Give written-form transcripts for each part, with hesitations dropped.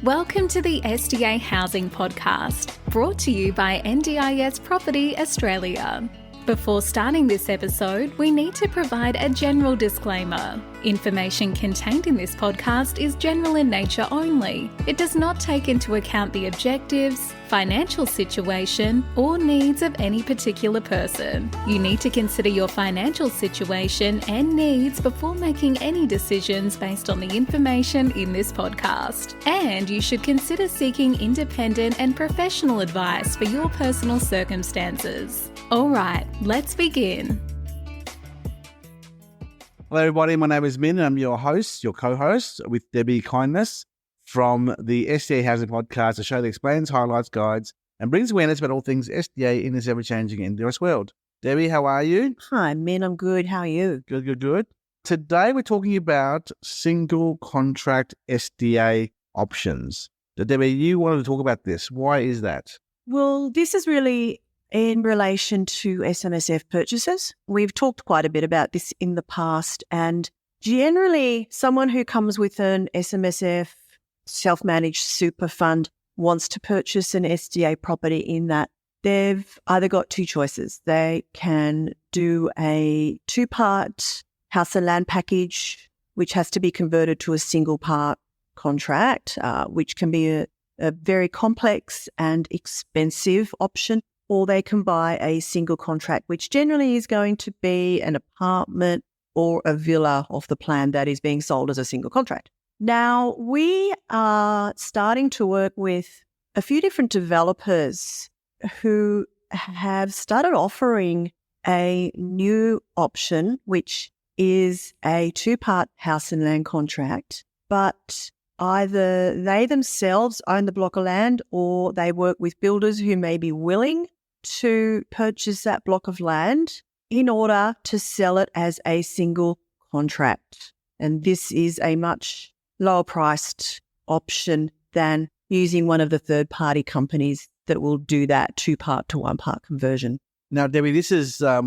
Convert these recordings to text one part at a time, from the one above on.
Welcome to the SDA Housing Podcast, brought to you by NDIS Property Australia. Before starting this episode, we need to provide a general disclaimer. Information contained in this podcast is general in nature only. It does not take into account the objectives, financial situation, or needs of any particular person. You need to consider your financial situation and needs before making any decisions based on the information in this podcast. And you should consider seeking independent and professional advice for your personal circumstances. All right, let's begin. Hello everybody, my name is Min and I'm your host, your co-host with Debbie Kindness from the SDA Housing Podcast, a show that explains, highlights, guides and brings awareness about all things SDA in this ever-changing NDIS world. Debbie, how are you? Hi, Min, I'm good. How are you? Good. Today we're talking about Single Contract SDA Options. So Debbie, you wanted to talk about this. Why is that? Well, this is really in relation to SMSF purchases. We've talked quite a bit about this in the past, and generally someone who comes with an SMSF self-managed super fund wants to purchase an SDA property in that they've either got two choices. They can do a two-part house and land package, which has to be converted to a single-part contract, which can be a very complex and expensive option, or they can buy a single contract, which generally is going to be an apartment or a villa off the plan that is being sold as a single contract. Now, we are starting to work with a few different developers who have started offering a new option, which is a two-part house and land contract, but either they themselves own the block of land or they work with builders who may be willing to purchase that block of land in order to sell it as a single contract. And this is a much lower priced option than using one of the third-party companies that will do that two-part to one-part conversion. Now, Debbie, this is a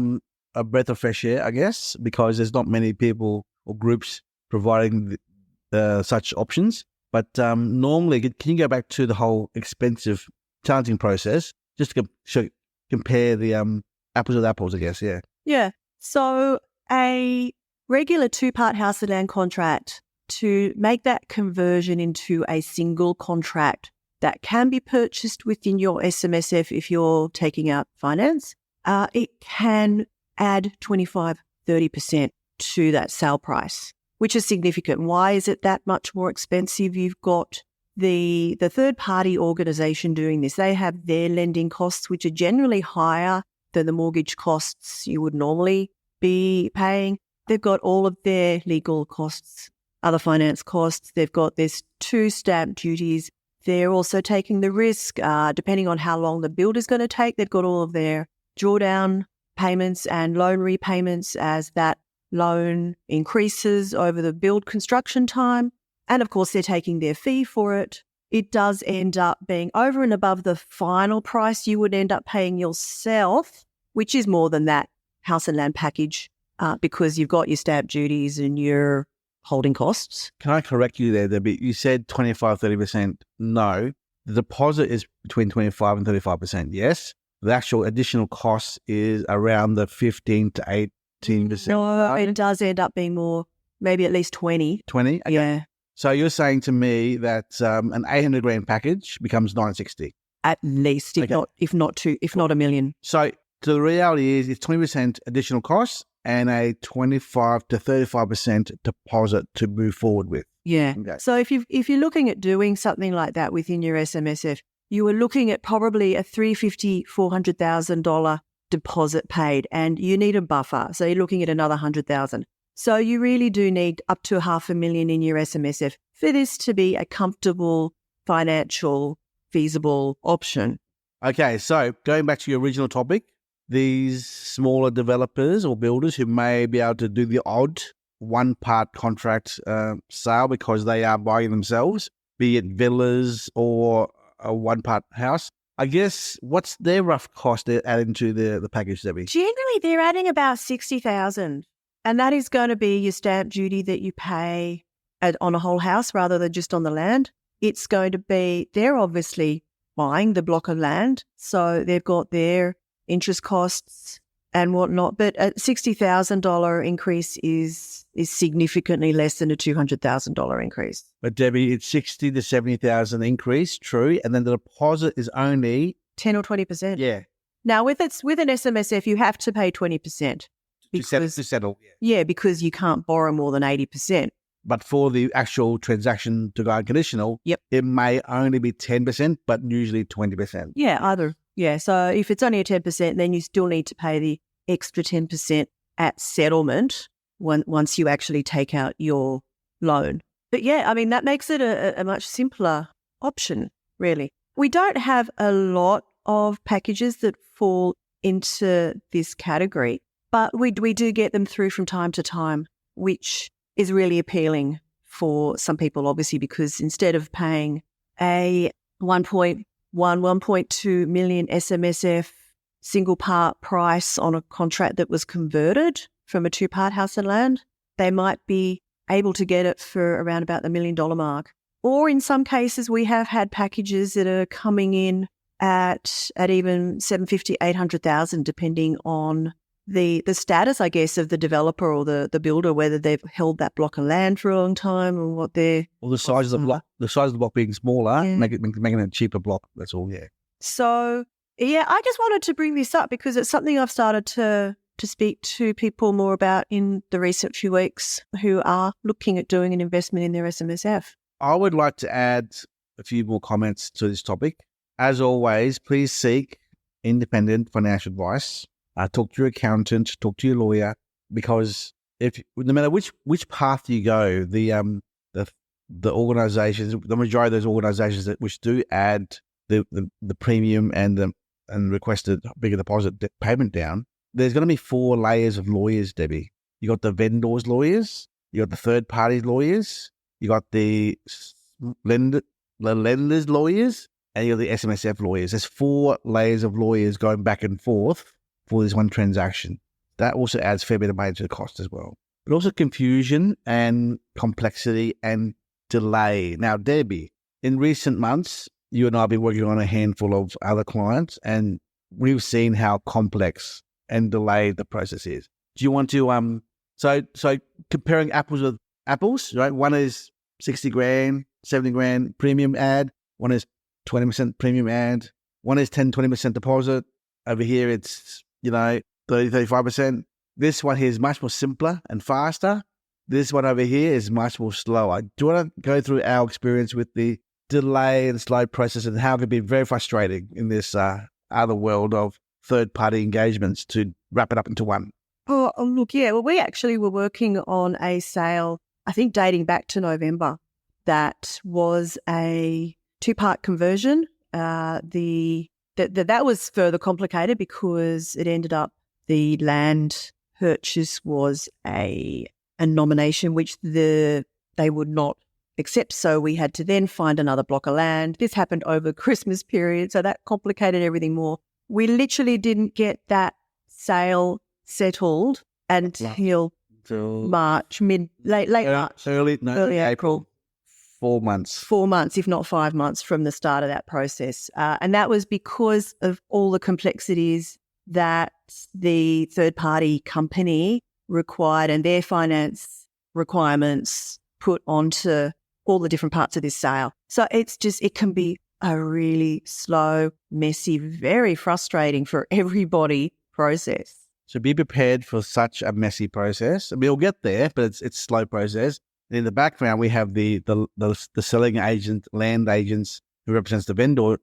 breath of fresh air, I guess, because there's not many people or groups providing such options. But normally, can you go back to the whole expensive, challenging process just to compare the apples with apples, I guess, yeah. Yeah. So a regular two-part house and land contract, to make that conversion into a single contract that can be purchased within your SMSF if you're taking out finance, it can add 25-30% to that sale price, which is significant. Why is it that much more expensive? You've got the third-party organisation doing this. They have their lending costs, which are generally higher than the mortgage costs you would normally be paying. They've got all of their legal costs, other finance costs. There's two stamp duties. They're also taking the risk, depending on how long the build is going to take. They've got all of their drawdown payments and loan repayments as that loan increases over the build construction time. And of course, they're taking their fee for it. It does end up being over and above the final price you would end up paying yourself, which is more than that house and land package, because you've got your stamp duties and your holding costs. Can I correct you there, Debbie? You said 25-30%. No, the deposit is between 25 and 35%. Yes, the actual additional cost is around the 15 to 18%. No, it does end up being more, maybe at least 20. 20? Okay. Yeah. So you're saying to me that an 800 grand package becomes 960? At least, if not $1 million. So the reality is it's 20% additional costs and a 25 to 35% deposit to move forward with. Yeah. Okay. So if you're looking at doing something like that within your SMSF, you were looking at probably a $350,000-$400,000 deposit paid, and you need a buffer. So you're looking at another $100,000. So you really do need up to $500,000 in your SMSF for this to be a comfortable, financial, feasible option. Okay, so going back to your original topic, these smaller developers or builders who may be able to do the odd one-part contract sale because they are buying themselves, be it villas or a one-part house, I guess, what's their rough cost they're adding to the package, Debbie? Generally, they're adding about $60,000. And that is going to be your stamp duty that you pay on a whole house rather than just on the land. it's going to be, they're obviously buying the block of land, so they've got their interest costs and whatnot. But a $60,000 increase is significantly less than a $200,000 increase. But Debbie, it's 60 to 70,000 increase, true, and then the deposit is only 10 or 20%. Yeah. Now, with an SMSF, you have to pay 20% to settle. Yeah, because you can't borrow more than 80%. But for the actual transaction to go unconditional, Yep, it may only be 10%, but usually 20%. Yeah, either. Yeah, so if it's only a 10%, then you still need to pay the extra 10% at settlement once you actually take out your loan. But yeah, I mean, that makes it a much simpler option, really. We don't have a lot of packages that fall into this category, but we do get them through from time to time, which is really appealing for some people, obviously, because instead of paying a 1.2 million SMSF single part price on a contract that was converted from a 2-part house and land, they might be able to get it for around about the $1 million mark. Or in some cases, we have had packages that are coming in at even 750, 800,000, depending on the status, I guess, of the developer or the builder, whether they've held that block of land for a long time or what they're... Well, the size of the block being smaller, making it a cheaper block, that's all, yeah. So, yeah, I just wanted to bring this up because it's something I've started to speak to people more about in the recent few weeks who are looking at doing an investment in their SMSF. I would like to add a few more comments to this topic. As always, please seek independent financial advice. Talk to your accountant, talk to your lawyer, because no matter which path you go, the organisations, the majority of those organisations which do add the premium and requested bigger deposit payment down, there's going to be 4 layers of lawyers, Debbie. You got the vendors' lawyers, you got the third party lawyers, you got the lenders' lawyers, and you got the SMSF lawyers. There's 4 layers of lawyers going back and forth for this one transaction. That also adds a fair bit of money to the cost as well. But also confusion and complexity and delay. Now, Debbie, in recent months, you and I have been working on a handful of other clients, and we've seen how complex and delayed the process is. Do you want to so comparing apples with apples, right? One is 60 grand, 70 grand premium ad. One is 20% premium ad. One is 10, 20% deposit. Over here, it's 30, 35%. This one here is much more simpler and faster. This one over here is much more slower. Do you want to go through our experience with the delay and slow process and how it can be very frustrating in this other world of third-party engagements to wrap it up into one? Oh, look, yeah. Well, we actually were working on a sale, I think dating back to November, that was a 2-part conversion. That was further complicated because it ended up the land purchase was a nomination which they would not accept. So we had to then find another block of land. This happened over Christmas period, so that complicated everything more. We literally didn't get that sale settled until March, late March, early April. 4 months. 4 months, if not 5 months from the start of that process. And that was because of all the complexities that the third-party company required and their finance requirements put onto all the different parts of this sale. So it can be a really slow, messy, very frustrating for everybody process. So be prepared for such a messy process. We'll get there, but it's a slow process. In the background, we have the selling agent, land agents who represents the vendor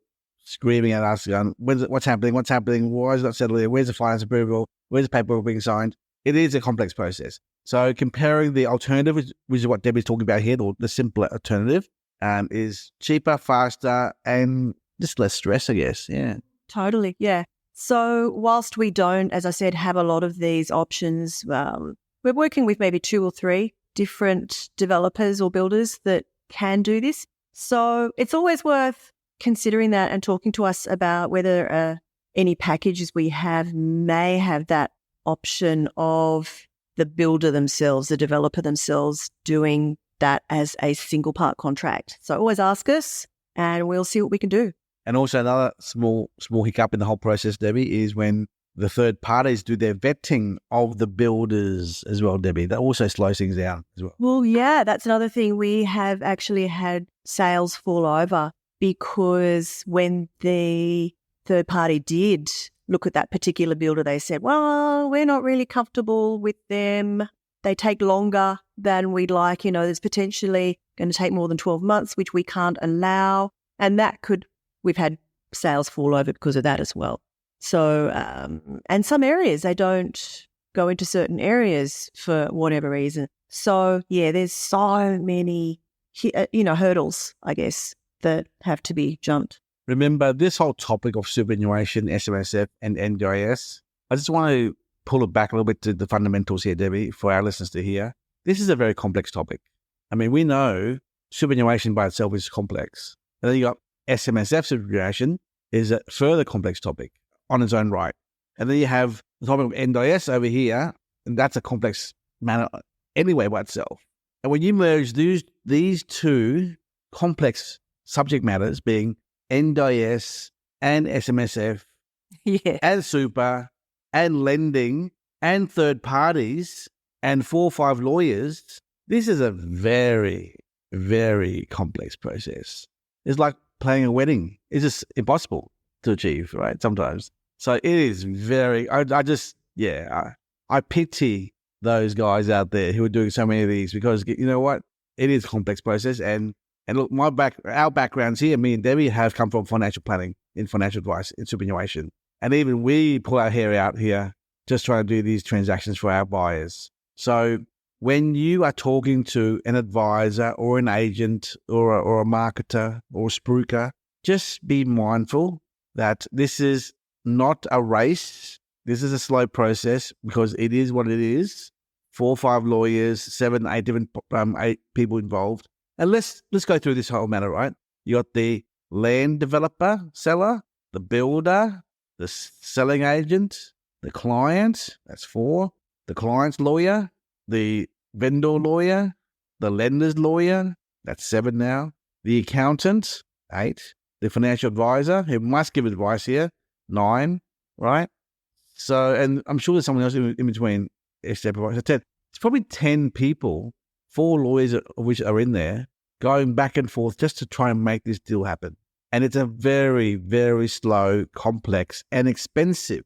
screaming at us, going, what's happening? What's happening? Why is it not settled here? Where's the finance approval? Where's the paperwork being signed? It is a complex process. So comparing the alternative, which is what Debbie's talking about here, the simpler alternative, is cheaper, faster, and just less stress, I guess. Yeah. Totally, yeah. So whilst we don't, as I said, have a lot of these options, we're working with maybe 2 or 3 different developers or builders that can do this. So it's always worth considering that and talking to us about whether any packages we have may have that option of the builder themselves, the developer themselves doing that as a single part contract. So always ask us and we'll see what we can do. And also another small hiccup in the whole process, Debbie, is when the third parties do their vetting of the builders as well, Debbie. That also slows things down as well. Well, yeah, that's another thing. We have actually had sales fall over because when the third party did look at that particular builder, they said, well, we're not really comfortable with them. They take longer than we'd like. There's potentially going to take more than 12 months, which we can't allow. And we've had sales fall over because of that as well. So, and some areas, they don't go into certain areas for whatever reason. So, yeah, there's so many, hurdles, I guess, that have to be jumped. Remember, this whole topic of superannuation, SMSF and NDIS, I just want to pull it back a little bit to the fundamentals here, Debbie, for our listeners to hear. This is a very complex topic. I mean, we know superannuation by itself is complex. And then you got SMSF superannuation is a further complex topic on its own right. And then you have the topic of NDIS over here, and that's a complex matter anyway by itself. And when you merge these two complex subject matters, being NDIS and SMSF and super and lending and third parties and 4 or 5 lawyers, this is a very, very complex process. It's like planning a wedding. It's just impossible to achieve, right? Sometimes. So it is very, I pity those guys out there who are doing so many of these because you know what? It is a complex process. And look, our backgrounds here, me and Debbie have come from financial planning, in financial advice, in superannuation. And even we pull our hair out here just trying to do these transactions for our buyers. So when you are talking to an advisor or an agent or a marketer or a spruiker, just be mindful that this is not a race. This is a slow process because it is what it is. 4 or 5 lawyers, 7, 8 different 8 people involved. And let's go through this whole matter, right? You got the land developer, seller, the builder, the selling agent, the client, that's 4, the client's lawyer, the vendor lawyer, the lender's lawyer, that's 7 now, the accountant, 8, the financial advisor, who must give advice here, 9, right? So, and I'm sure there's someone else in between, SDA providers, 10. It's probably 10 people, 4 lawyers of which are in there, going back and forth just to try and make this deal happen. And it's a very, very slow, complex, and expensive.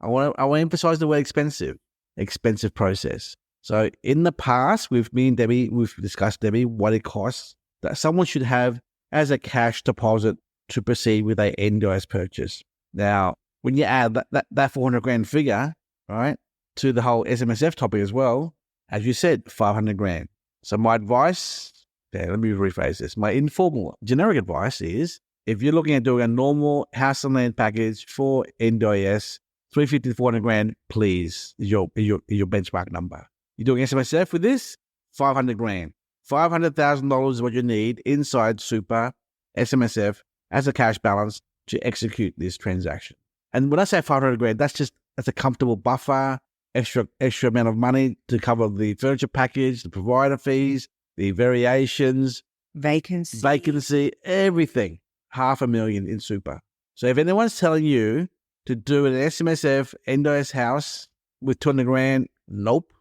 I want to emphasize the word expensive process. So in the past, with me and Debbie, we've discussed, Debbie, what it costs that someone should have as a cash deposit to proceed with a NDIS purchase. Now, when you add that 400 grand figure, right, to the whole SMSF topic as well, as you said, 500 grand. So my advice, let me rephrase this. My informal, generic advice is, if you're looking at doing a normal house and land package for NDIS, 350 to 400 grand, please, is your benchmark number. You're doing SMSF with this, 500 grand. $500,000 is what you need inside super SMSF as a cash balance to execute this transaction. And when I say 500 grand, that's a comfortable buffer, extra amount of money to cover the furniture package, the provider fees, the variations, vacancy, everything. $500,000 in super. So if anyone's telling you to do an SMSF NDIS house with 200 grand, nope.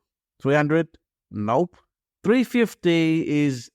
300, nope. 350 is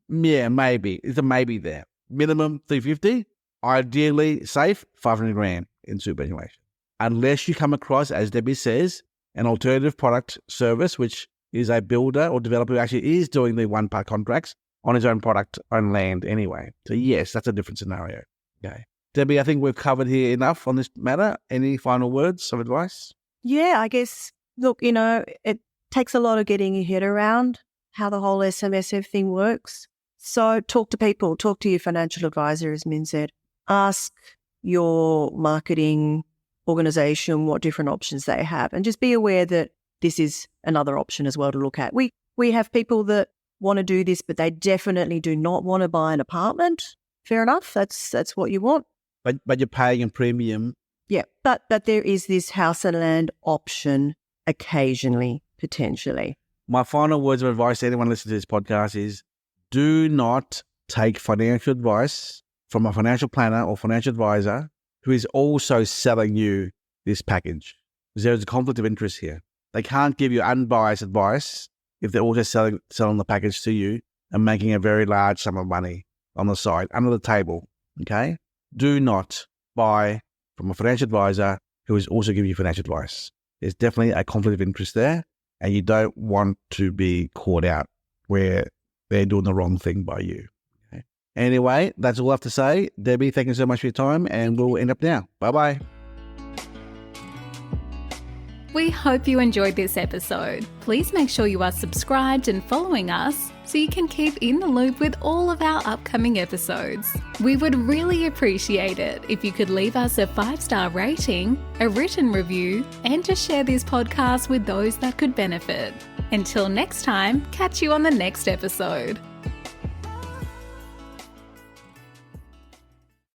maybe. It's a maybe there. Minimum 350. Ideally safe, 500 grand in superannuation. Unless you come across, as Debbie says, an alternative product service, which is a builder or developer who actually is doing the one-part contracts on his own product, on land anyway. So yes, that's a different scenario. Okay. Debbie, I think we've covered here enough on this matter. Any final words of advice? Yeah, I guess, look, it takes a lot of getting your head around how the whole SMSF thing works. So talk to people, talk to your financial advisor, as Min said. Ask your marketing organisation what different options they have, and just be aware that this is another option as well to look at. We have people that want to do this, but they definitely do not want to buy an apartment. Fair enough. That's what you want. But you're paying a premium. Yeah, but there is this house and land option occasionally, potentially. My final words of advice to anyone listening to this podcast is do not take financial advice from a financial planner or financial advisor who is also selling you this package. Because there is a conflict of interest here. They can't give you unbiased advice if they're also selling the package to you and making a very large sum of money on the side, under the table, okay? Do not buy from a financial advisor who is also giving you financial advice. There's definitely a conflict of interest there, and you don't want to be caught out where they're doing the wrong thing by you. Okay? Anyway, that's all I have to say. Debbie, thank you so much for your time, and we'll end up now. Bye-bye. We hope you enjoyed this episode. Please make sure you are subscribed and following us so you can keep in the loop with all of our upcoming episodes. We would really appreciate it if you could leave us a 5-star rating, a written review, and to share this podcast with those that could benefit. Until next time, catch you on the next episode.